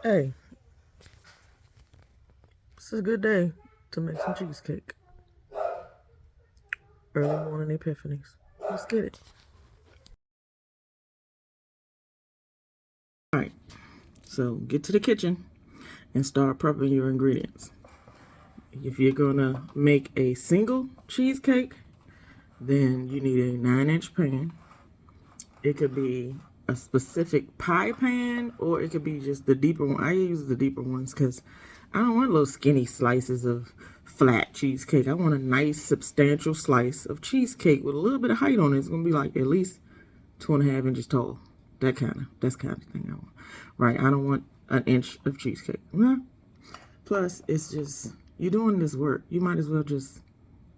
Hey, this is a good day to make some cheesecake. Early morning epiphanies. Let's get it. All right, so get to the kitchen and start prepping your ingredients. If you're gonna make a single cheesecake, then you need a 9-inch pan. It could be a specific pie pan, or it could be just the deeper one. I use the deeper ones because I don't want little skinny slices of flat cheesecake. I want a nice substantial slice of cheesecake with a little bit of height on it. It's gonna be like at least 2.5 inches tall. That's kind of thing I want. Right? I don't want an inch of cheesecake. Nah. Plus, it's just you're doing this work. You might as well just,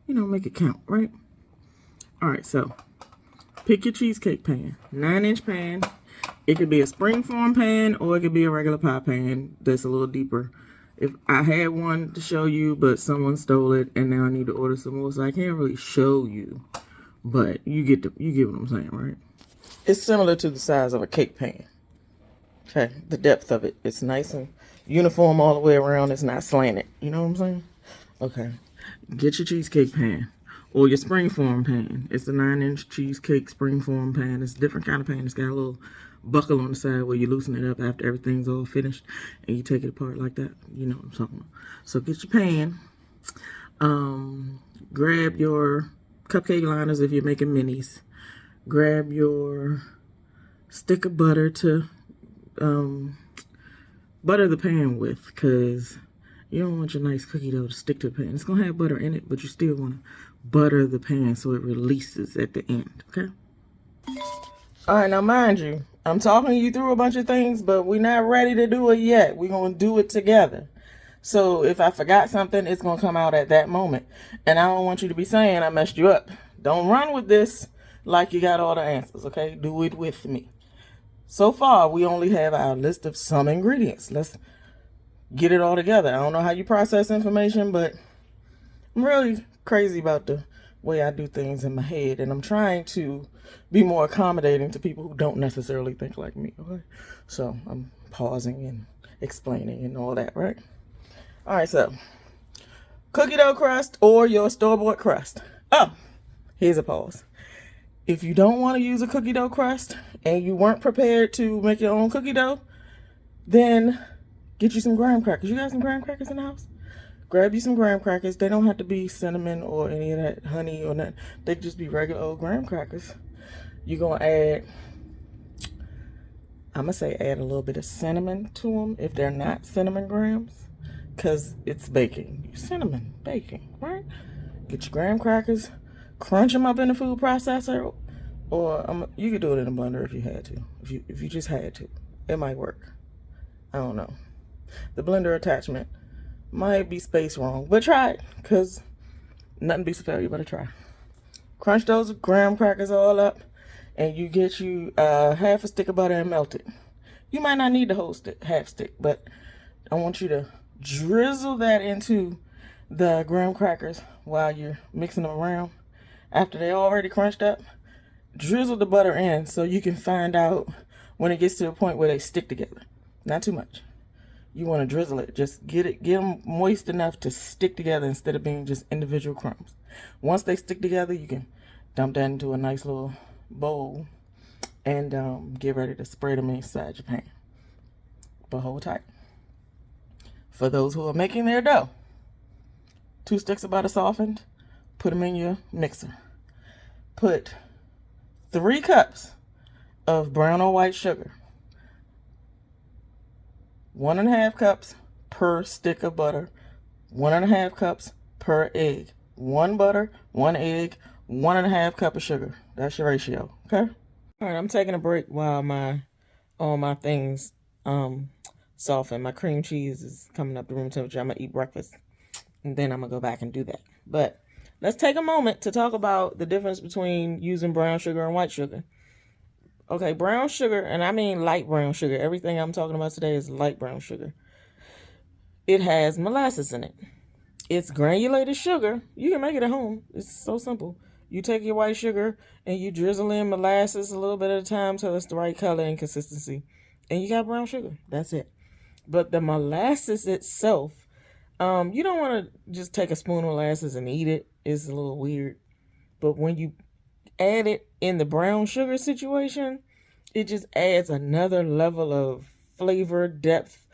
make it count, right? All right, so pick your cheesecake pan. 9-inch pan. It could be a springform pan or it could be a regular pie pan that's a little deeper. If I had one to show you, but someone stole it and now I need to order some more, so I can't really show you. But you get what I'm saying, right? It's similar to the size of a cake pan. Okay, the depth of it. It's nice and uniform all the way around. It's not slanted. You know what I'm saying? Okay. Get your cheesecake pan or your springform pan. It's a 9-inch cheesecake springform pan. It's a different kind of pan. It's got a little buckle on the side where you loosen it up after everything's all finished and you take it apart like that. You know what I'm talking about. So get your pan. Grab your cupcake liners if you're making minis. Grab your stick of butter to butter the pan with, because you don't want your nice cookie dough to stick to the pan. It's going to have butter in it, but you still want to butter the pan so it releases at the end, okay? All right, now mind you, I'm talking you through a bunch of things, but we're not ready to do it yet. We're going to do it together. So if I forgot something, it's going to come out at that moment. And I don't want you to be saying I messed you up. Don't run with this like you got all the answers, okay? Do it with me. So far, we only have our list of some ingredients. Let's get it all together. I don't know how you process information, but I'm really crazy about the way I do things in my head, and I'm trying to be more accommodating to people who don't necessarily think like me, okay? So I'm pausing and explaining and all that, right? All right, so cookie dough crust or your store-bought crust. Oh, here's a pause. If you don't want to use a cookie dough crust and you weren't prepared to make your own cookie dough, then get you some graham crackers. You got some graham crackers in the house? Grab you some graham crackers. They don't have to be cinnamon or any of that honey or nothing. They can just be regular old graham crackers. You're going to add, I'm going to say add a little bit of cinnamon to them if they're not cinnamon grahams, because it's baking. Cinnamon, baking, right? Get your graham crackers. Crunch them up in the food processor, or you could do it in a blender if you had to. If you just had to, it might work. I don't know. The blender attachment might be spaced wrong, but try it, because nothing beats a failure but a try. Crunch those graham crackers all up, and you get you half a stick of butter and melt it. You might not need the whole half stick, but I want you to drizzle that into the graham crackers while you're mixing them around. After they're already crunched up, drizzle the butter in so you can find out when it gets to the point where they stick together. Not too much. You want to drizzle it. Just get them moist enough to stick together instead of being just individual crumbs. Once they stick together, you can dump that into a nice little bowl and get ready to spread them inside your pan. But hold tight. For those who are making their dough, 2 sticks of butter softened, put them in your mixer. Put 3 cups of brown or white sugar. 1.5 cups per stick of butter. 1.5 cups per egg. 1 butter, 1 egg, 1.5 cup of sugar. That's your ratio, okay? All right, I'm taking a break while all my things soften. My cream cheese is coming up to room temperature. I'm gonna eat breakfast, and then I'm gonna go back and do that. But let's take a moment to talk about the difference between using brown sugar and white sugar. Okay, brown sugar, and I mean light brown sugar. Everything I'm talking about today is light brown sugar. It has molasses in it. It's granulated sugar. You can make it at home. It's so simple. You take your white sugar and you drizzle in molasses a little bit at a time till it's the right color and consistency. And you got brown sugar. That's it. But the molasses itself, you don't want to just take a spoon of molasses and eat it. It's a little weird. But when you add it in the brown sugar situation, it just adds another level of flavor, depth,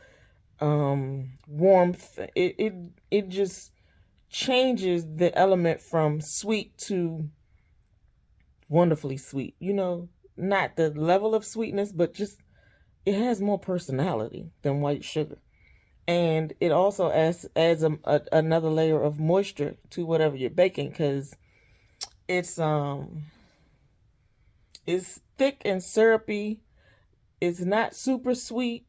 warmth. It just changes the element from sweet to wonderfully sweet. Not the level of sweetness, but just it has more personality than white sugar. And it also adds another layer of moisture to whatever you're baking, because it's it's thick and syrupy. It's not super sweet,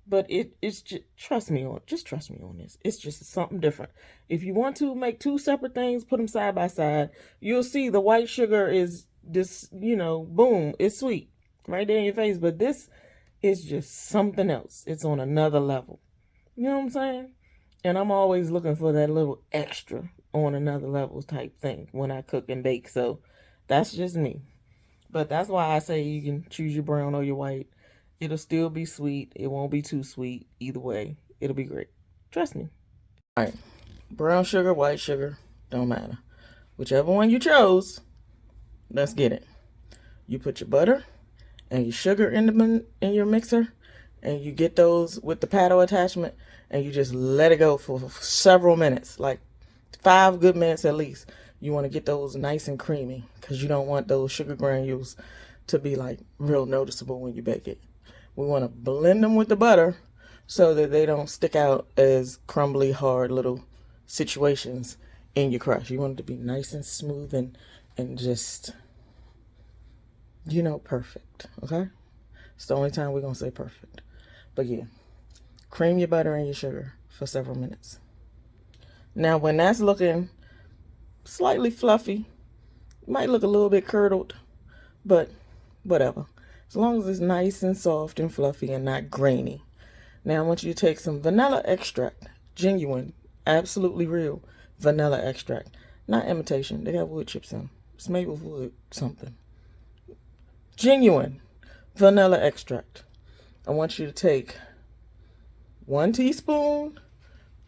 but it's just trust me on this. It's just something different. If you want to make two separate things, put them side by side, you'll see the white sugar is this, boom, it's sweet right there in your face. But this is just something else. It's on another level. You know what I'm saying? And I'm always looking for that little extra on another level type thing when I cook and bake. So that's just me. But that's why I say you can choose your brown or your white. It'll still be sweet. It won't be too sweet. Either way, it'll be great. Trust me. All right. Brown sugar, white sugar, don't matter. Whichever one you chose, let's get it. You put your butter and your sugar in your mixer, and you get those with the paddle attachment, and you just let it go for several minutes, like 5 good minutes at least. You want to get those nice and creamy, because you don't want those sugar granules to be like real noticeable when you bake it. We want to blend them with the butter so that they don't stick out as crumbly, hard little situations in your crust. You want it to be nice and smooth and just, perfect. Okay? It's the only time we're going to say perfect. But yeah, cream your butter and your sugar for several minutes. Now, when that's looking slightly fluffy, it might look a little bit curdled, but whatever. As long as it's nice and soft and fluffy and not grainy. Now I want you to take some vanilla extract, genuine, absolutely real vanilla extract, not imitation. They have wood chips in them. It's made with wood something. Genuine vanilla extract. I want you to take 1 teaspoon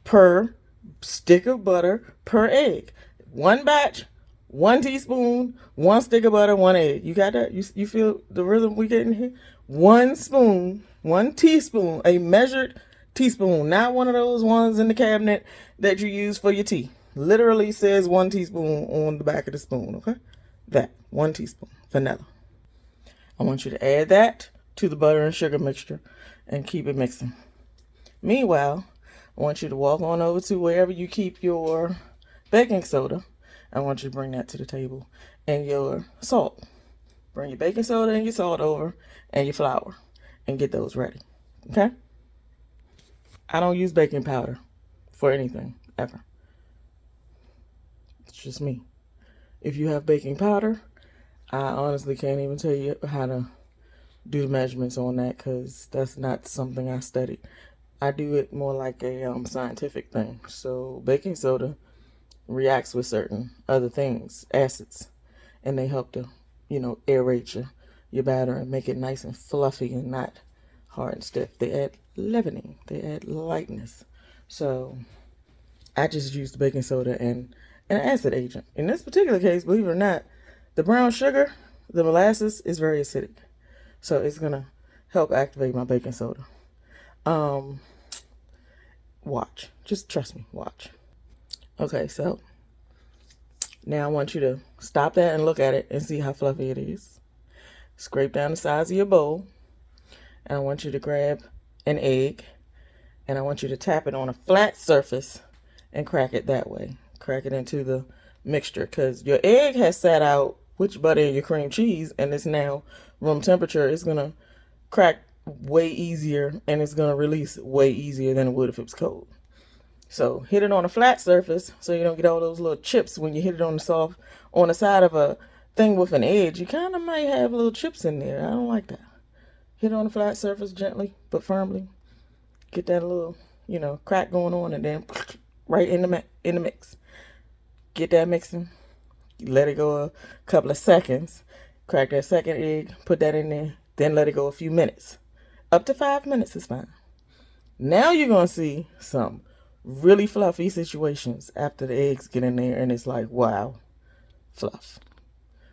per stick of butter per egg. One batch, 1 teaspoon, 1 stick of butter, 1 egg. You got that? You feel the rhythm we getting here? 1 spoon, 1 teaspoon, a measured teaspoon, not one of those ones in the cabinet that you use for your tea. Literally says 1 teaspoon on the back of the spoon, okay? That, 1 teaspoon, vanilla. I want you to add that to the butter and sugar mixture and keep it mixing. Meanwhile, I want you to walk on over to wherever you keep your baking soda. I want you to bring that to the table, and your salt. Bring your baking soda and your salt over, and your flour, and get those ready. Okay? I don't use baking powder for anything, ever. It's just me. If you have baking powder, I honestly can't even tell you how to do the measurements on that, because that's not something I studied. I do it more like a scientific thing. So baking soda reacts with certain other things, acids, and they help to, aerate your batter and make it nice and fluffy and not hard and stiff. They add leavening, they add lightness. So I just use the baking soda and an acid agent. In this particular case, believe it or not, the brown sugar, the molasses, is very acidic. So it's gonna help activate my baking soda. Watch. Just trust me, watch. Okay, so now I want you to stop that and look at it and see how fluffy it is. Scrape down the sides of your bowl. And I want you to grab an egg. And I want you to tap it on a flat surface and crack it that way. Crack it into the mixture, because your egg has sat out with your butter and your cream cheese, and it's now room temperature. It's going to crack way easier, and it's going to release way easier than it would if it was cold. So hit it on a flat surface so you don't get all those little chips when you hit it on the side of a thing with an edge. You kind of might have little chips in there. I don't like that. Hit it on a flat surface gently but firmly. Get that little, crack going on, and then right in the mix. Get that mixing. Let it go a couple of seconds. Crack that second egg, put that in there, then let it go a few minutes. Up to 5 minutes is fine. Now you're going to see some really fluffy situations after the eggs get in there, and it's like, wow, fluff.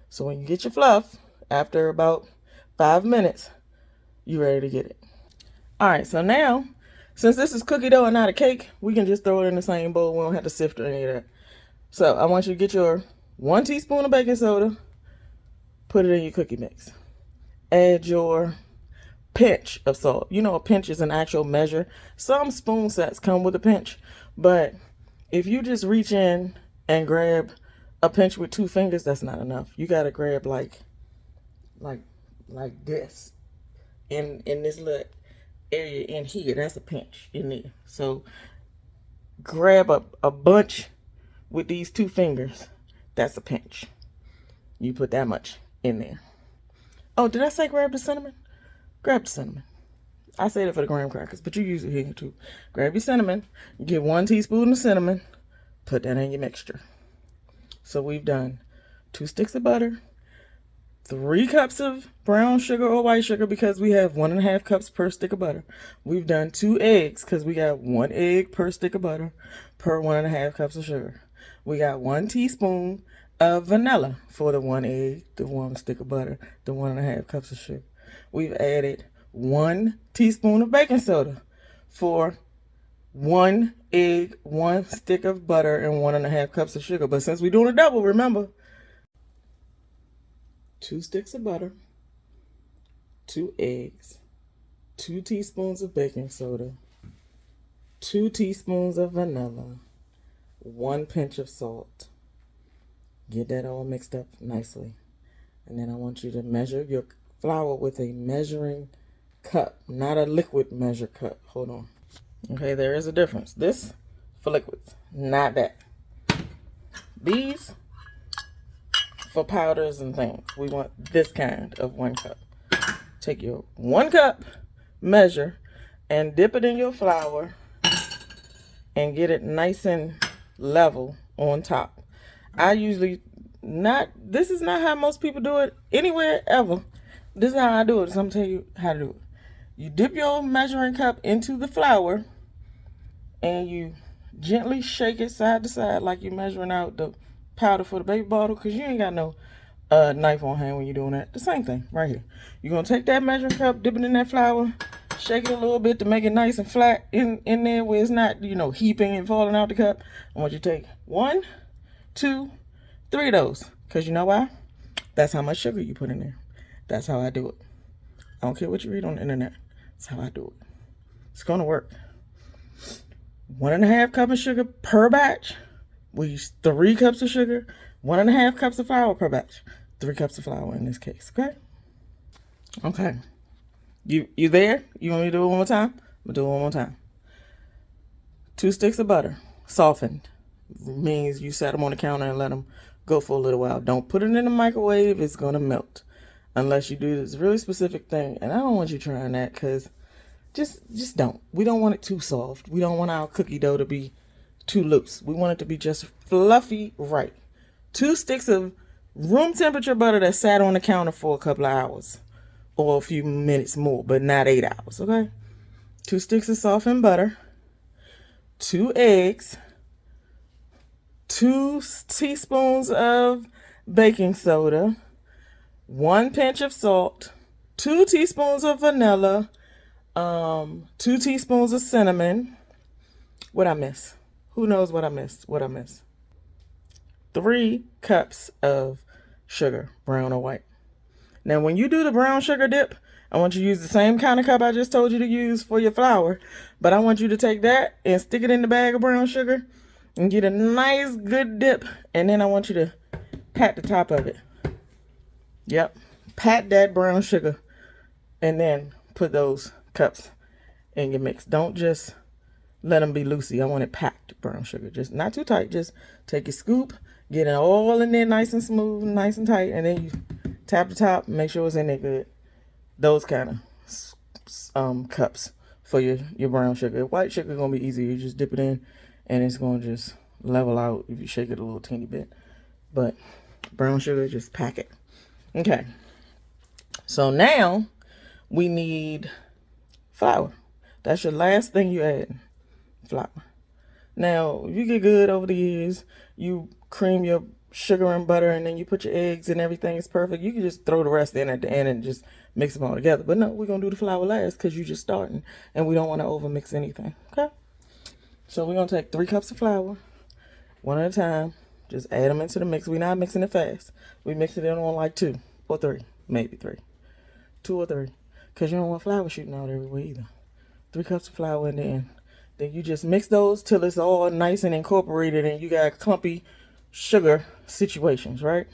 So when you get your fluff, after about 5 minutes, you're ready to get it. All right, so now, since this is cookie dough and not a cake, we can just throw it in the same bowl. We don't have to sift or any of that. So I want you to get your 1 teaspoon of baking soda, put it in your cookie mix. Add your pinch of salt. You know, a pinch is an actual measure. Some spoon sets come with a pinch, but if you just reach in and grab a pinch with 2 fingers, that's not enough. You gotta grab like this in this little area in here. That's a pinch in there. So grab a bunch with these 2 fingers. That's a pinch. You put that much in there. Oh, did I say grab the cinnamon? Grab the cinnamon. I said it for the graham crackers, but you use it here too. Grab your cinnamon. Get 1 teaspoon of cinnamon. Put that in your mixture. So we've done 2 sticks of butter, 3 cups of brown sugar or white sugar because we have 1.5 cups per stick of butter. We've done 2 eggs because we got 1 egg per stick of butter per 1.5 cups of sugar. We got 1 teaspoon of vanilla for the 1 egg, the 1 stick of butter, the 1.5 cups of sugar. We've added 1 teaspoon of baking soda for 1 egg, 1 stick of butter, and 1.5 cups of sugar. But since we're doing a double, remember, 2 sticks of butter, 2 eggs, 2 teaspoons of baking soda, 2 teaspoons of vanilla, 1 pinch of salt. Get that all mixed up nicely. And then I want you to measure your flour with a measuring cup, not a liquid measure cup. Hold on. Okay, there is a difference. This for liquids, not that. These for powders and things. We want this kind of 1 cup. Take your 1 cup, measure, and dip it in your flour and get it nice and level on top. I usually this is not how most people do it anywhere ever. This is how I do it. So I'm going to tell you how to do it. You dip your measuring cup into the flour and you gently shake it side to side like you're measuring out the powder for the baby bottle, because you ain't got no knife on hand when you're doing that. The same thing right here. You're going to take that measuring cup, dip it in that flour, shake it a little bit to make it nice and flat in there where it's not, you know, heaping and falling out the cup. I want you to take 1, 2, 3 of those, because you know why? That's how much sugar you put in there. That's how I do it. I don't care what you read on the internet. That's how I do it. It's going to work. 1.5 cups of sugar per batch. We use 3 cups of sugar, 1.5 cups of flour per batch. 3 cups of flour in this case, okay? Okay. You there? You want me to do it one more time? I'm going to do it one more time. 2 sticks of butter, softened. Means you set them on the counter and let them go for a little while. Don't put it in the microwave. It's going to melt. Unless you do this really specific thing. And I don't want you trying that, because just don't. We don't want it too soft. We don't want our cookie dough to be too loose. We want it to be just fluffy right. 2 sticks of room temperature butter that sat on the counter for a couple of hours. Or a few minutes more, but not 8 hours, okay? 2 sticks of softened butter. 2 eggs. 2 teaspoons of baking soda. 1 pinch of salt, 2 teaspoons of vanilla, 2 teaspoons of cinnamon. What I miss? Who knows what I missed? 3 cups of sugar, brown or white. Now, when you do the brown sugar dip, I want you to use the same kind of cup I just told you to use for your flour. But I want you to take that and stick it in the bag of brown sugar and get a nice good dip. And then I want you to pat the top of it. Yep. Pat that brown sugar and then put those cups in your mix. Don't just let them be loosey. I want it packed brown sugar. Just not too tight. Just take your scoop, get it all in there nice and smooth, nice and tight, and then you tap the top, make sure it's in there good. Those kind of cups for your brown sugar. White sugar gonna be easier. You just dip it in and it's gonna just level out if you shake it a little teeny bit. But brown sugar, just pack it. Okay, so now we need flour. That's your last thing you add, flour. Now, if you get good over the years, you cream your sugar and butter, and then you put your eggs and everything is perfect. You can just throw the rest in at the end and just mix them all together. But no, we're going to do the flour last because you're just starting, and we don't want to overmix anything, okay? So we're going to take 3 cups of flour, one at a time. Just add them into the mix. We're not mixing it fast. We mix it in on like 2 or 3, maybe 3. 2 or 3, because you don't want flour shooting out everywhere either. 3 cups of flour in the end. Then you just mix those till it's all nice and incorporated and you got clumpy sugar situations, right?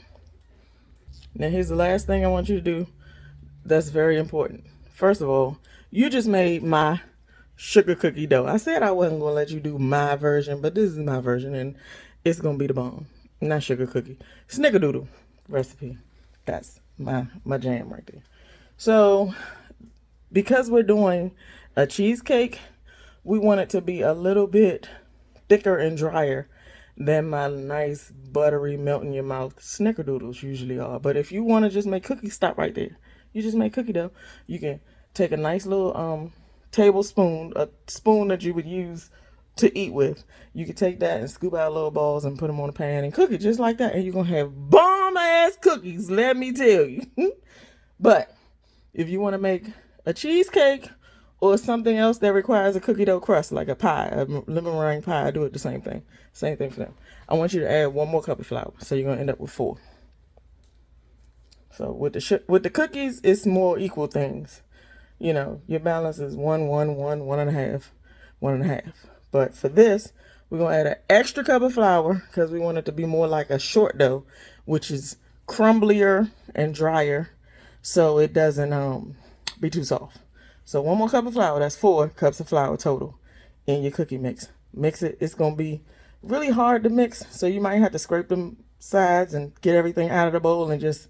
Now here's the last thing I want you to do that's very important. First of all, you just made my sugar cookie dough. I said I wasn't going to let you do my version, but this is my version and it's going to be the bomb. Not sugar cookie. Snickerdoodle recipe. That's my jam right there. So because we're doing a cheesecake, we want it to be a little bit thicker and drier than my nice buttery melt in your mouth snickerdoodles usually are. But if you want to just make cookies, stop right there. You just make cookie dough. You can take a nice little tablespoon, a spoon that you would use to eat with. You can take that and scoop out little balls and put them on a pan and cook it just like that. And you're going to have bomb ass cookies, let me tell you. But if you want to make a cheesecake or something else that requires a cookie dough crust, like a pie, a lemon meringue pie, I do it the same thing. Same thing for them. I want you to add 1 more cup of flour, so you're gonna end up with 4. So with the cookies, it's more equal things. You know, your balance is 1, 1, 1, 1.5, 1.5. But for this, we're gonna add an extra cup of flour because we want it to be more like a short dough, which is crumblier and drier, so it doesn't be too soft. So 1 more cup of flour, that's 4 cups of flour total in your cookie mix. Mix it. It's going to be really hard to mix, so you might have to scrape them sides and get everything out of the bowl and just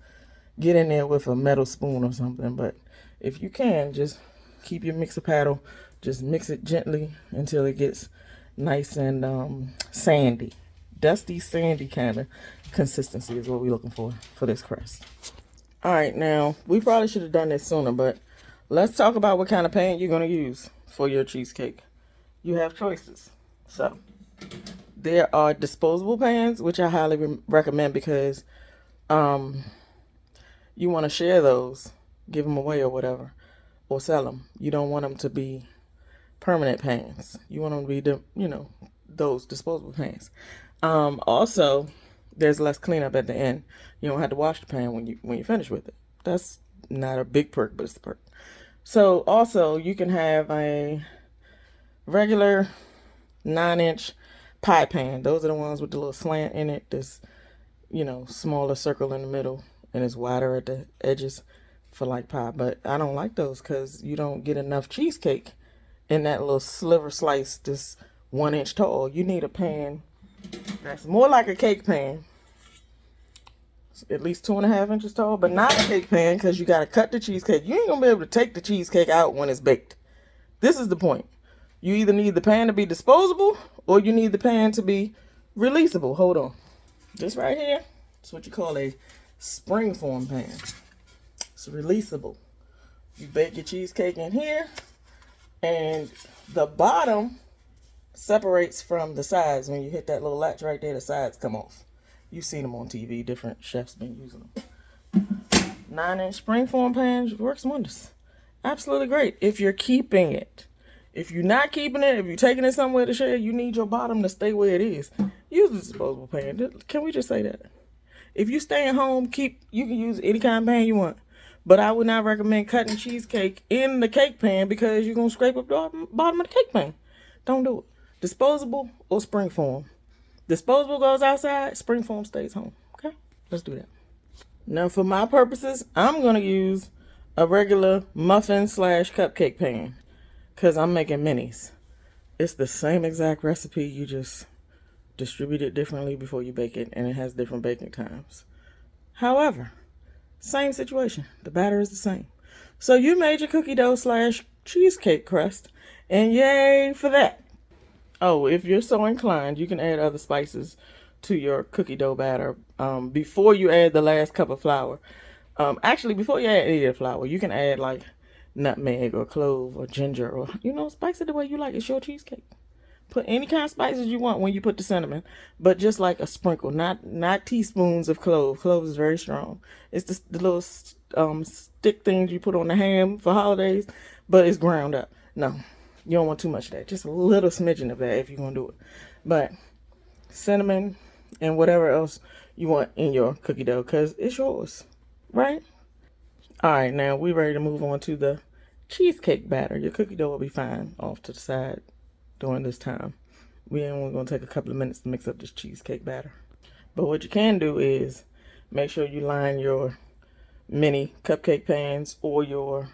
get in there with a metal spoon or something. But if you can, just keep your mixer paddle. Just mix it gently until it gets nice and sandy. Dusty, sandy kind of consistency is what we're looking for this crust. All right, now, we probably should have done this sooner, but let's talk about what kind of pan you're going to use for your cheesecake. You have choices. So, there are disposable pans, which I highly recommend because you want to share those, give them away or whatever, or sell them. You don't want them to be permanent pans. You want them to be, those disposable pans. Also, there's less cleanup at the end. You don't have to wash the pan when you finish with it. That's not a big perk, but it's a perk. So also you can have a regular 9-inch pie pan. Those are the ones with the little slant in it. This, smaller circle in the middle and it's wider at the edges for like pie. But I don't like those because you don't get enough cheesecake in that little sliver slice this 1 inch tall. You need a pan that's more like a cake pan. At least 2.5 inches tall, but not a cake pan because you got to cut the cheesecake. You ain't going to be able to take the cheesecake out when it's baked. This is the point. You either need the pan to be disposable or you need the pan to be releasable. Hold on. This right here is what you call a springform pan. It's releasable. You bake your cheesecake in here and the bottom separates from the sides. When you hit that little latch right there, the sides come off. You've seen them on TV. Different chefs been using them. 9-inch springform pans works wonders. Absolutely great if you're keeping it. If you're not keeping it, if you're taking it somewhere to share, you need your bottom to stay where it is. Use the disposable pan. Can we just say that? If you stay at home, you can use any kind of pan you want. But I would not recommend cutting cheesecake in the cake pan because you're going to scrape up the bottom of the cake pan. Don't do it. Disposable or springform. Disposable goes outside, springform stays home. Okay, let's do that. Now for my purposes, I'm going to use a regular muffin / cupcake pan because I'm making minis. It's the same exact recipe, you just distribute it differently before you bake it, and it has different baking times. However, same situation, the batter is the same. So you made your cookie dough / cheesecake crust, and yay for that. Oh, if you're so inclined, you can add other spices to your cookie dough batter before you add the last cup of flour. Actually, before you add any of the flour, you can add like nutmeg or clove or ginger, or, you know, spice it the way you like. It's your cheesecake. Put any kind of spices you want when you put the cinnamon, but just like a sprinkle, not teaspoons of clove. Clove is very strong. It's the little stick things you put on the ham for holidays, but it's ground up. No, you don't want too much of that. Just a little smidgen of that if you're gonna do it. But cinnamon and whatever else you want in your cookie dough, because it's yours, right? All right, now we're ready to move on to the cheesecake batter. Your cookie dough will be fine off to the side during this time. We ain't only gonna take a couple of minutes to mix up this cheesecake batter. But what you can do is make sure you line your mini cupcake pans or your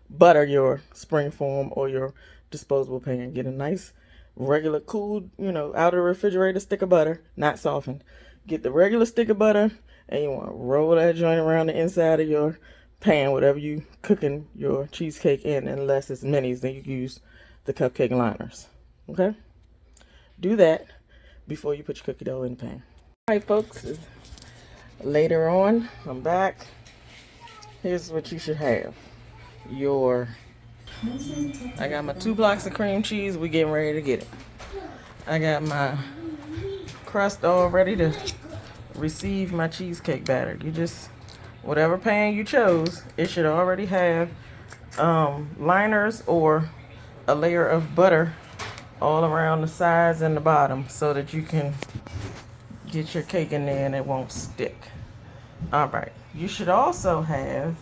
springform or your disposable pan. Get a nice regular cool, you know, out of the refrigerator stick of butter, not softened. Get the regular stick of butter and you want to roll that joint around the inside of your pan, whatever you cooking your cheesecake in, unless it's minis, then you use the cupcake liners. Okay? Do that before you put your cookie dough in the pan. All right, folks. Later on, I'm back. Here's what you should have. I got my 2 blocks of cream cheese. We getting ready to get it. I got my crust all ready to receive my cheesecake batter. You just, whatever pan you chose, it should already have liners or a layer of butter all around the sides and the bottom so that you can get your cake in there and it won't stick. All right, you should also have,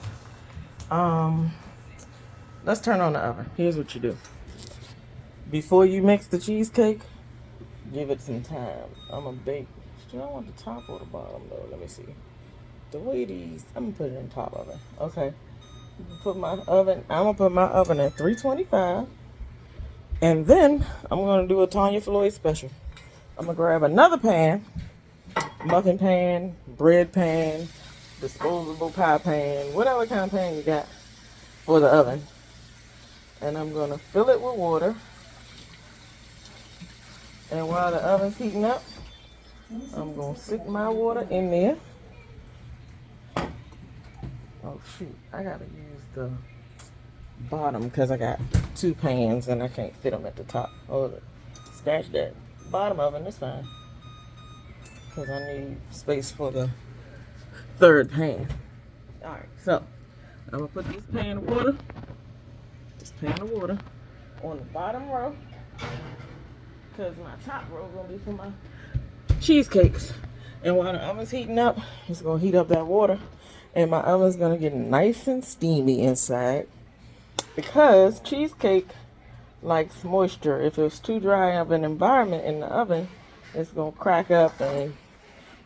let's turn on the oven. Here's what you do. Before you mix the cheesecake, give it some time. I'm gonna bake. Do I want the top or the bottom though? Let me see. The way these, I'm gonna put it in top oven. Okay. I'm gonna put my oven at 325. And then I'm gonna do a Tanya Floyd special. I'm gonna grab another pan, muffin pan, bread pan, disposable pie pan, whatever kind of pan you got for the oven. And I'm gonna fill it with water. And while the oven's heating up, I'm gonna stick my water in there. Oh shoot, I gotta use the bottom because I got 2 pans and I can't fit them at the top. Oh, scratch that. Bottom oven is fine because I need space for the 3rd pan. All right, so I'm gonna put this pan of water on the bottom row because my top row is gonna be for my cheesecakes. And while the oven's heating up, it's gonna heat up that water, and my oven's gonna get nice and steamy inside. Because cheesecake likes moisture. If it's too dry of an environment in the oven, it's going to crack up and,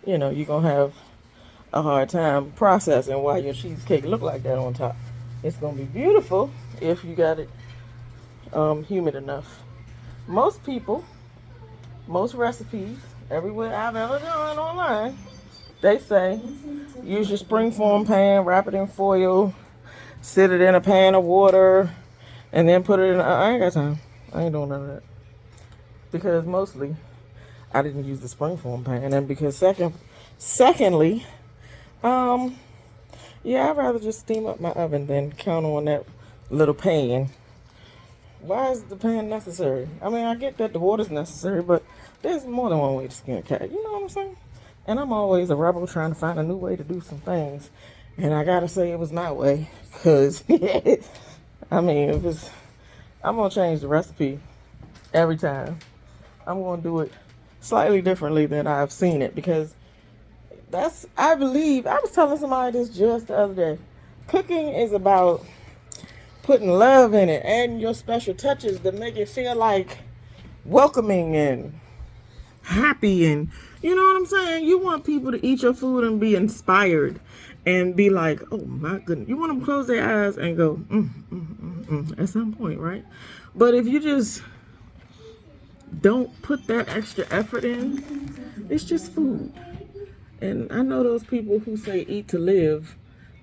you know, you're going to have a hard time processing why your cheesecake look like that on top. It's going to be beautiful if you got it humid enough. Most recipes, everywhere I've ever done online, they say use your springform pan, wrap it in foil, sit it in a pan of water, and then put it in. I ain't got time. I ain't doing none of that. Because mostly, I didn't use the springform pan. And because secondly, yeah, I'd rather just steam up my oven than count on that little pan. Why is the pan necessary? I mean, I get that the water's necessary, but there's more than one way to skin a cat. You know what I'm saying? And I'm always a rebel trying to find a new way to do some things. And I gotta say it was my way, because, I mean, I'm gonna change the recipe every time. I'm gonna do it slightly differently than I've seen it, because I believe, I was telling somebody this just the other day. Cooking is about putting love in it, adding your special touches to make it feel like welcoming and happy, and you know what I'm saying? You want people to eat your food and be inspired and be like, oh my goodness. You want them to close their eyes and go, at some point, right? But if you just don't put that extra effort in, it's just food. And I know those people who say eat to live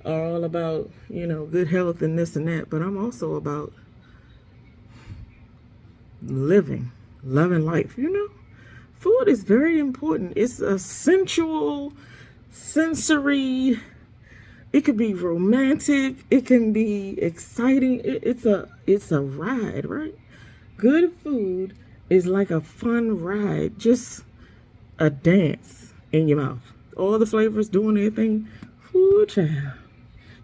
are all about, you know, good health and this and that, but I'm also about loving life, you know? Food is very important. It's a sensual, sensory It could be romantic. It can be exciting. It's a ride, right? Good food is like a fun ride, just a dance in your mouth. All the flavors doing their thing. Ooh, child.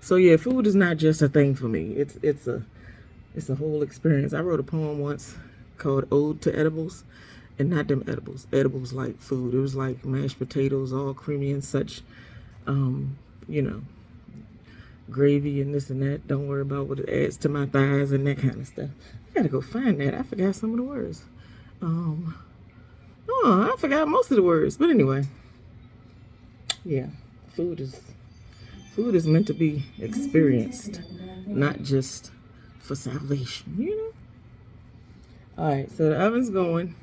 So yeah, food is not just a thing for me. It's a whole experience. I wrote a poem once called Ode to Edibles. And not them edibles. Edibles like food. It was like mashed potatoes, all creamy and such. You know, gravy and this and that. Don't worry about what it adds to my thighs and that kind of stuff. I gotta go find that. I forgot some of the words. Oh, I forgot most of the words. But anyway, yeah, food is meant to be experienced, not just for salvation, you know? All right, so the oven's going.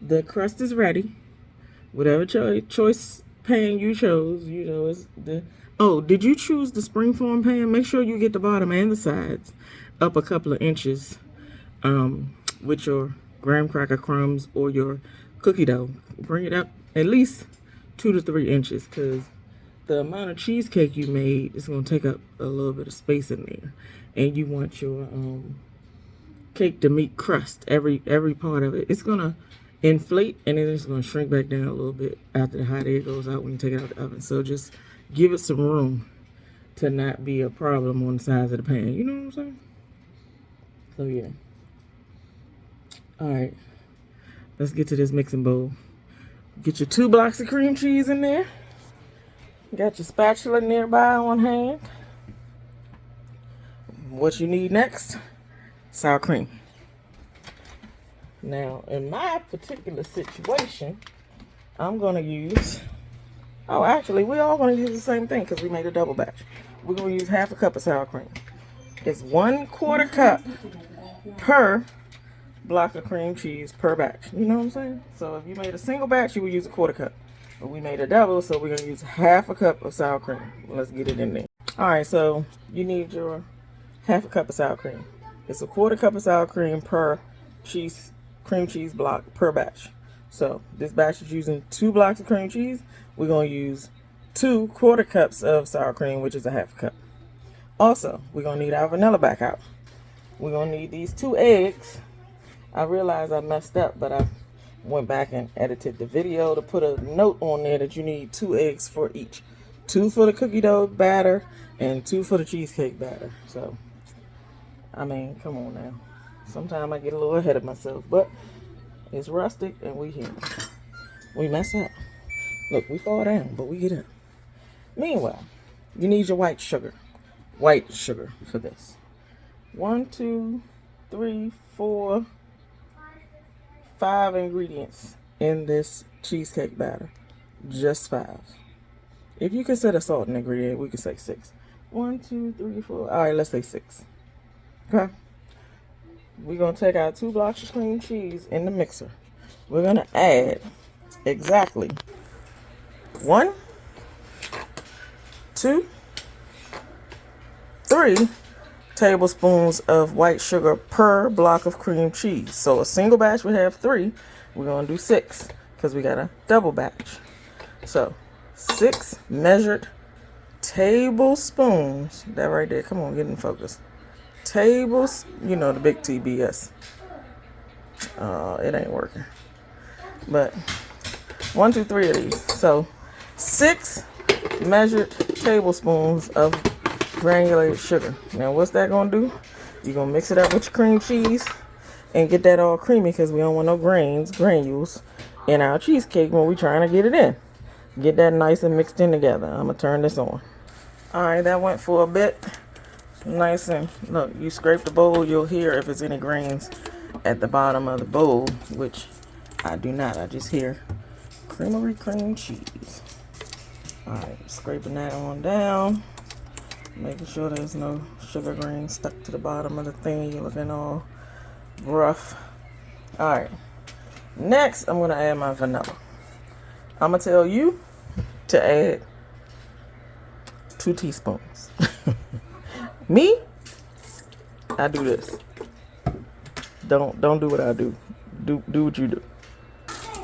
The crust is ready. Whatever choice pan you chose, you know, is the... Oh, did you choose the springform pan? Make sure you get the bottom and the sides up a couple of inches with your graham cracker crumbs or your cookie dough. Bring it up at least 2 to 3 inches, because the amount of cheesecake you made is going to take up a little bit of space in there. And you want your cake to meet crust, every part of it. It's going to inflate and then it's going to shrink back down a little bit after the hot air goes out when you take it out of the oven. So just give it some room to not be a problem on the sides of the pan. You know what I'm saying? So yeah. All right. Let's get to this mixing bowl. Get your 2 blocks of cream cheese in there. Got your spatula nearby on hand. What you need next? Sour cream. Now, in my particular situation, I'm going to use... Oh, actually, we're all going to use the same thing because we made a double batch. We're going to use half a cup of sour cream. It's 1/4 cup per block of cream cheese per batch. You know what I'm saying? So if you made a single batch, you would use a 1/4 cup. But we made a double, so we're going to use half a cup of sour cream. Let's get it in there. All right, so you need your half a cup of sour cream. It's a 1/4 cup of sour cream per cream cheese block per batch. So this batch is using 2 blocks of cream cheese. We're going to use 2 1/4 cups of sour cream, which is a half a cup. Also, we're going to need our vanilla back out. We're going to need these 2 eggs. I realized I messed up, but I went back and edited the video to put a note on there that you need 2 eggs for each. 2 for the cookie dough batter and 2 for the cheesecake batter. So, I mean, come on now. Sometimes I get a little ahead of myself, but it's rustic and we here. We mess up. Look, we fall down, but we get up. Meanwhile, you need your white sugar. White sugar for this. 1, 2, 3, 4, 5 ingredients in this cheesecake batter. Just 5. If you consider salt an ingredient, we can say 6. 1, 2, 3, 4. All right, let's say 6. Okay. We're going to take our 2 blocks of cream cheese in the mixer. We're going to add exactly 1, 2, 3 tablespoons of white sugar per block of cream cheese. So a single batch would have 3. We're going to do 6 because we got a double batch. So 6 measured tablespoons. That right there. Come on, get in focus. You know, the big TBS. It ain't working. But 1, 2, 3 of these. So 6 measured tablespoons of granulated sugar. Now what's that gonna do? You're gonna mix it up with your cream cheese and get that all creamy, because we don't want no granules in our cheesecake when we're trying to get it in. Get that nice and mixed in together. I'm gonna turn this on. All right, that went for a bit. Nice, and look, you scrape the bowl, you'll hear if there's any grains at the bottom of the bowl, which I do not. I just hear creamery cream cheese. All right, scraping that on down, making sure there's no sugar grains stuck to the bottom of the thing. You're looking all rough. All right, next I'm gonna add my vanilla. I'm gonna tell you to add 2 teaspoons. Me, I do this. Don't do what I do. Do what you do.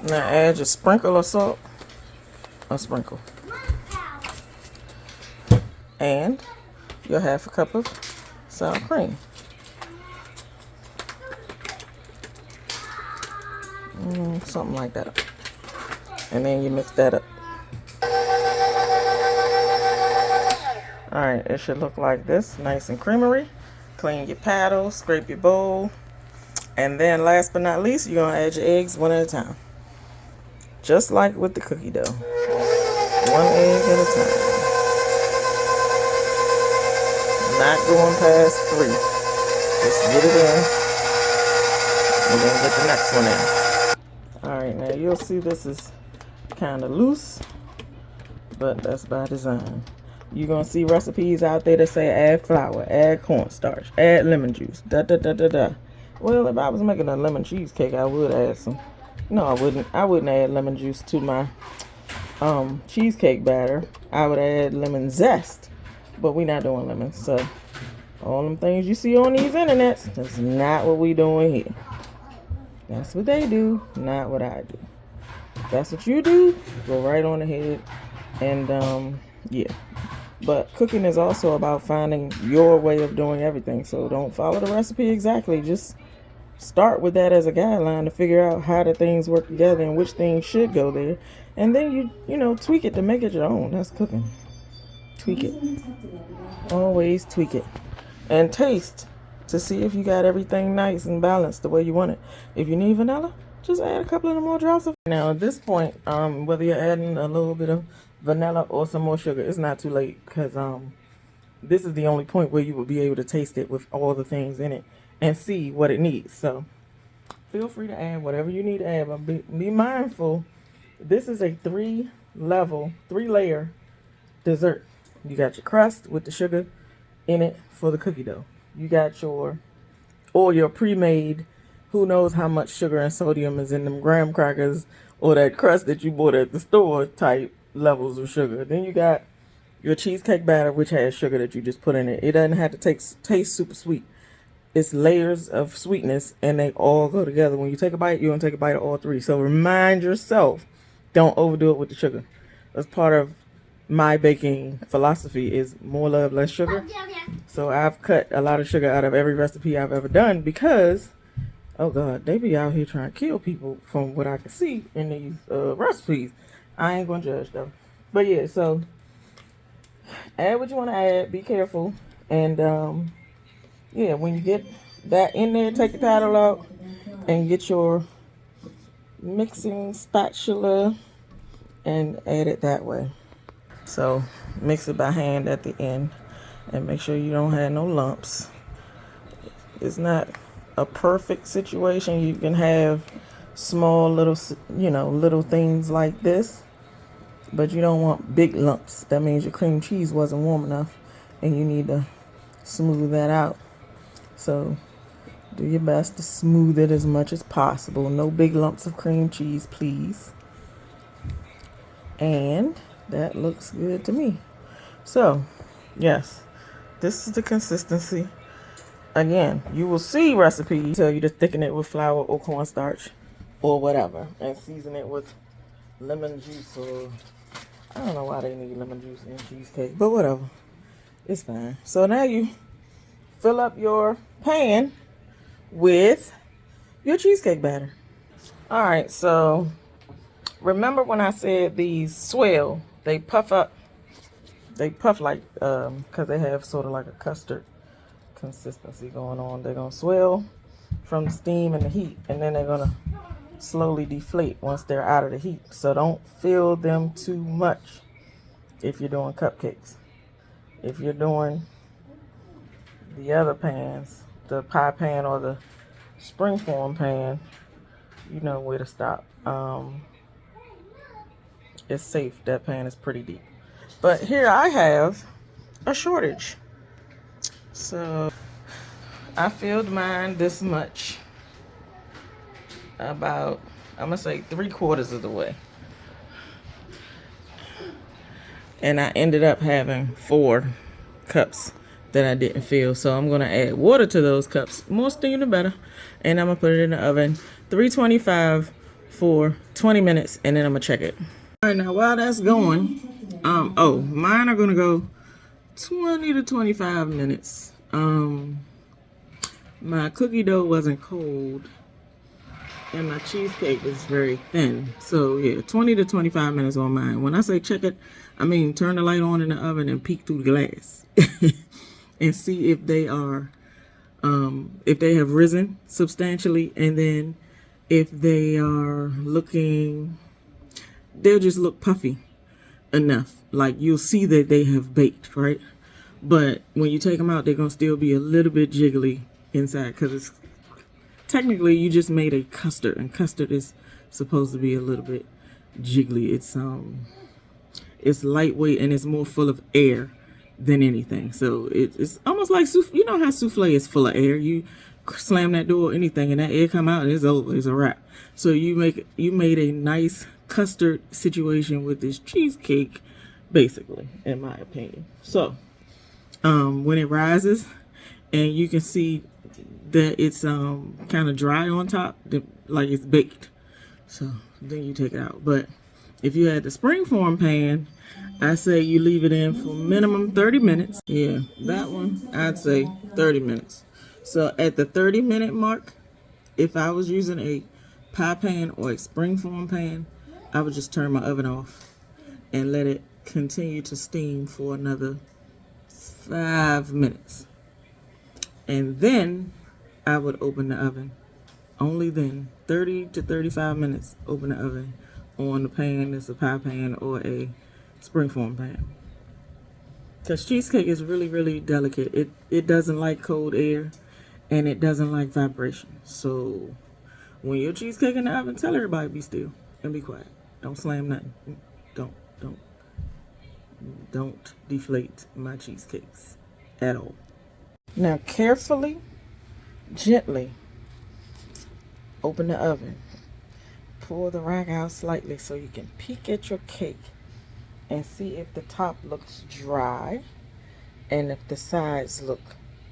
Now add your sprinkle of salt. A sprinkle. and your half a cup of sour cream. Something like that. And then you mix that up. Alright, it should look like this, nice and creamery. Clean your paddle, scrape your bowl, and then last but not least, you're going to add your eggs one at a time. Just like with the cookie dough. One egg at a time. Not going past 3. Just get it in, and then get the next one in. Alright, now you'll see this is kind of loose, but that's by design. You're going to see recipes out there that say add flour, add cornstarch, add lemon juice, da-da-da-da-da. Well, if I was making a lemon cheesecake, I would add some. No, I wouldn't. I wouldn't add lemon juice to my cheesecake batter. I would add lemon zest, but we're not doing lemons. So all them things you see on these internets, that's not what we doing here. That's what they do, not what I do. If that's what you do, go right on ahead. And yeah. But cooking is also about finding your way of doing everything. So don't follow the recipe exactly. Just start with that as a guideline to figure out how the things work together and which things should go there. And then you know, tweak it to make it your own. That's cooking. Tweak it. Always tweak it. And taste to see if you got everything nice and balanced the way you want it. If you need vanilla, just add a couple of more drops of. Now at this point, whether you're adding a little bit of vanilla or some more sugar, it's not too late, because this is the only point where you will be able to taste it with all the things in it and see what it needs. So feel free to add whatever you need to add, but be mindful, this is a 3-layer dessert. You got your crust with the sugar in it for the cookie dough. You got your pre-made, who knows how much sugar and sodium is in them graham crackers or that crust that you bought at the store type levels of sugar. Then you got your cheesecake batter, which has sugar that you just put in it. It doesn't have to taste super sweet. It's layers of sweetness, and they all go together. When you take a bite, you're going to take a bite of all 3. So remind yourself, don't overdo it with the sugar. That's part of my baking philosophy, is more love, less sugar. So I've cut a lot of sugar out of every recipe I've ever done because, oh God, they be out here trying to kill people from what I can see in these recipes. I ain't going to judge though. But yeah, so add what you want to add. Be careful. And yeah, when you get that in there, take the paddle out and get your mixing spatula and add it that way. So mix it by hand at the end and make sure you don't have no lumps. It's not a perfect situation. You can have small little, little things like this, but you don't want big lumps. That means your cream cheese wasn't warm enough and you need to smooth that out. So do your best to smooth it as much as possible. No big lumps of cream cheese, please. And that looks good to me. So yes, this is the consistency. Again, you will see recipes tell you to thicken it with flour or cornstarch or whatever, and season it with lemon juice, or I don't know why they need lemon juice in cheesecake, but whatever, it's fine. So now you fill up your pan with your cheesecake batter. All right, so remember when I said these swell, they puff up, they puff like, because they have sort of like a custard consistency going on. They're going to swell from the steam and the heat, and then they're going to slowly deflate once they're out of the heat. So don't fill them too much if you're doing cupcakes. If you're doing the other pans, the pie pan or the springform pan, you know where to stop. It's safe. That pan is pretty deep. But here I have a shortage. So I filled mine this much, about, I'm gonna say 3/4 of the way. And I ended up having 4 cups that I didn't fill. So I'm gonna add water to those cups. More steam the better. And I'm gonna put it in the oven, 325 for 20 minutes, and then I'm gonna check it. All right, now while that's going, mine are gonna go 20 to 25 minutes. My cookie dough wasn't cold and my cheesecake is very thin. So yeah, 20 to 25 minutes on mine. When I say check it, I mean turn the light on in the oven and peek through the glass and see if they are, if they have risen substantially, and then if they are looking, they'll just look puffy enough. Like you'll see that they have baked, right? But when you take them out, they're gonna still be a little bit jiggly inside because it's technically you just made a custard, and custard is supposed to be a little bit jiggly. It's lightweight and it's more full of air than anything. So it's almost like you know how souffle is full of air. You slam that door or anything and that air come out and it's over. It's a wrap. So you made a nice custard situation with this cheesecake, basically, in my opinion. So when it rises and you can see that it's kind of dry on top, like it's baked, so then you take it out. But if you had the springform pan, I say you leave it in for minimum 30 minutes. Yeah, that one I'd say 30 minutes. So at the 30-minute mark, if I was using a pie pan or a springform pan, I would just turn my oven off and let it continue to steam for another 5 minutes. And then I would open the oven. Only then, 30 to 35 minutes, open the oven on the pan that's a pie pan or a springform pan. Because cheesecake is really, really delicate. It doesn't like cold air and it doesn't like vibration. So when your cheesecake in the oven, tell everybody be still and be quiet. Don't slam nothing. Don't deflate my cheesecakes at all. Now carefully, gently open the oven. Pull the rack out slightly so you can peek at your cake and see if the top looks dry and if the sides look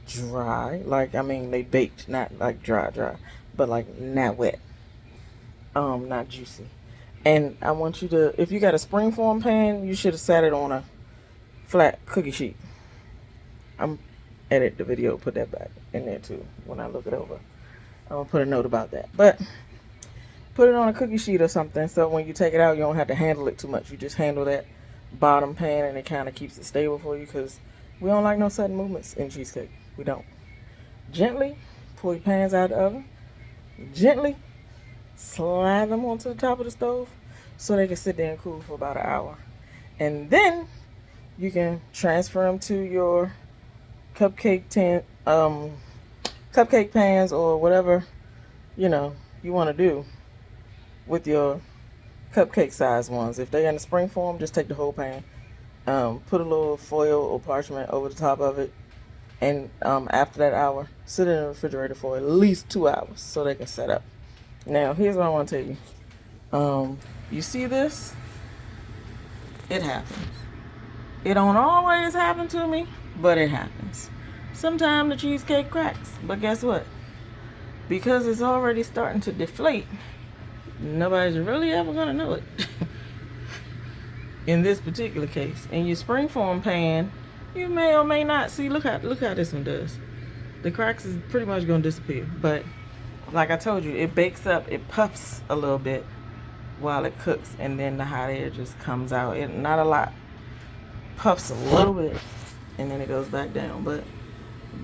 dry. Like, I mean, they baked, not like dry, but like not wet, not juicy. And I want you to, if you got a springform pan, you should have sat it on a flat cookie sheet. I'm edit the video, put that back in there too when I look it over. I'm gonna put a note about that. But put it on a cookie sheet or something so when you take it out, you don't have to handle it too much. You just handle that bottom pan and it kind of keeps it stable for you, because we don't like no sudden movements in cheesecake. We don't. Gently pull your pans out of the oven. Gently slide them onto the top of the stove so they can sit there and cool for about an hour. And then you can transfer them to your cupcake pans or whatever you want to do with your cupcake size ones. If they're in the spring form, just take the whole pan, put a little foil or parchment over the top of it, and after that hour, sit it in the refrigerator for at least 2 hours so they can set up. Now here's what I want to tell you. You see this? It happens. It don't always happen to me, but it happens. Sometimes the cheesecake cracks, but guess what? Because it's already starting to deflate, nobody's really ever gonna know it. In this particular case, in your springform pan, you may or may not see. Look how this one does. The cracks is pretty much gonna disappear. But like I told you, it bakes up, it puffs a little bit while it cooks, and then the hot air just comes out. Not a lot. Puffs a little bit, and then it goes back down. But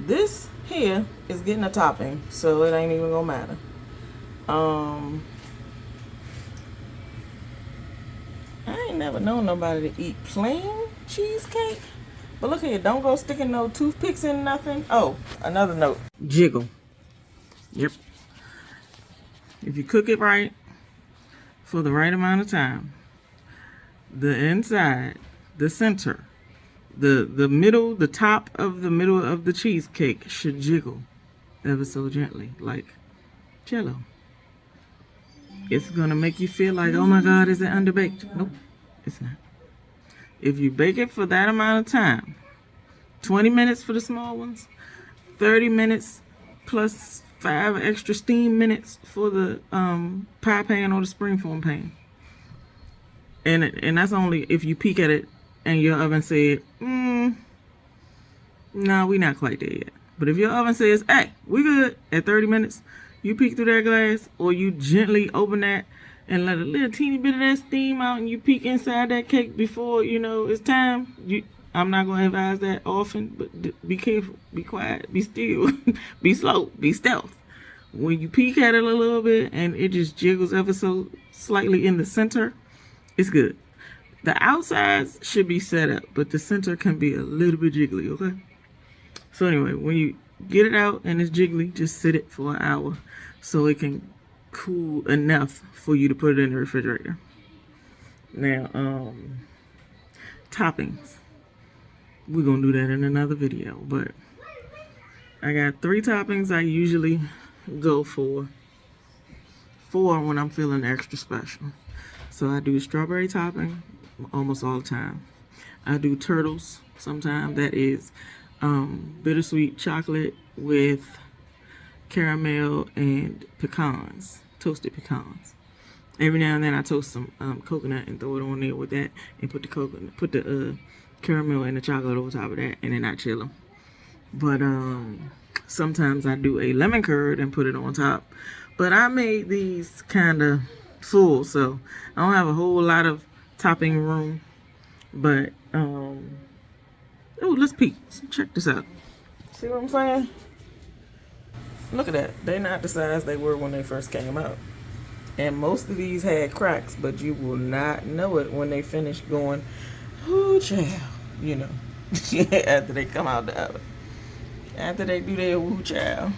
this here is getting a topping, so it ain't even gonna matter. I ain't never known nobody to eat plain cheesecake. But look here, don't go sticking no toothpicks in nothing. Oh, another note. Jiggle. Yep. If you cook it right for the right amount of time, the inside, the center, the middle, the top of the middle of the cheesecake should jiggle ever so gently, like Jello. It's gonna make you feel like, oh my God, is it underbaked? Nope, it's not. If you bake it for that amount of time, 20 minutes for the small ones, 30 minutes plus 5 extra steam minutes for the pie pan or the springform pan. And that's only if you peek at it and your oven said, No, we not quite there yet. But if your oven says, hey, we good at 30 minutes, you peek through that glass, or you gently open that and let a little teeny bit of that steam out, and you peek inside that cake before, you know, it's time. I'm not going to advise that often, but be careful, be quiet, be still, be slow, be stealth. When you peek at it a little bit and it just jiggles ever so slightly in the center, it's good. The outsides should be set up, but the center can be a little bit jiggly, okay? So anyway, when you get it out and it's jiggly, just sit it for an hour so it can cool enough for you to put it in the refrigerator. Now, toppings. We're going to do that in another video, but I got 3 toppings I usually go for 4 when I'm feeling extra special. So I do strawberry topping almost all the time. I do turtles sometimes. That is bittersweet chocolate with caramel and pecans, toasted pecans. Every now and then I toast some coconut and throw it on there with that, and put the caramel and the chocolate over top of that, and then I chill them. But sometimes I do a lemon curd and put it on top. But I made these kind of full, so I don't have a whole lot of topping room. But oh, let's peek. Check this out. See what I'm saying? Look at that. They're not the size they were when they first came out. And most of these had cracks, but you will not know it when they finish going, ooh, child, you know, after they come out the oven. After they do their woo child,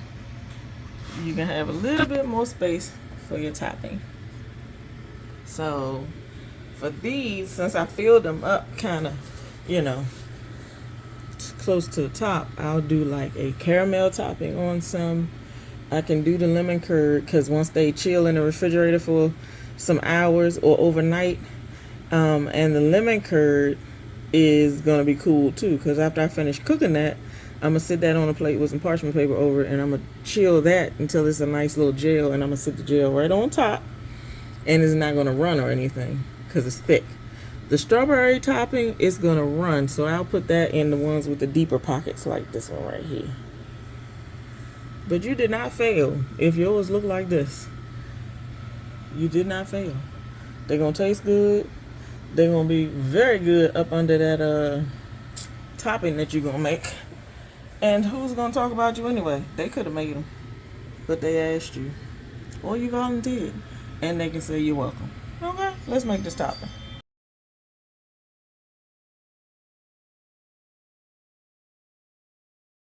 you can have a little bit more space for your topping. So for these, since I filled them up kind of, you know, close to the top, I'll do like a caramel topping on some. I can do the lemon curd because once they chill in the refrigerator for some hours or overnight, and the lemon curd is going to be cool too, because after I finish cooking that, I'm going to sit that on a plate with some parchment paper over it, and I'm going to chill that until it's a nice little gel, and I'm going to sit the gel right on top, and it's not going to run or anything because it's thick. The strawberry topping is going to run, so I'll put that in the ones with the deeper pockets like this one right here. But you did not fail if yours look like this. You did not fail. They're going to taste good. They're going to be very good up under that topping that you're going to make. And who's going to talk about you anyway? They could have made them, but they asked you. Or you volunteered. And they can say you're welcome. Okay, let's make this topping.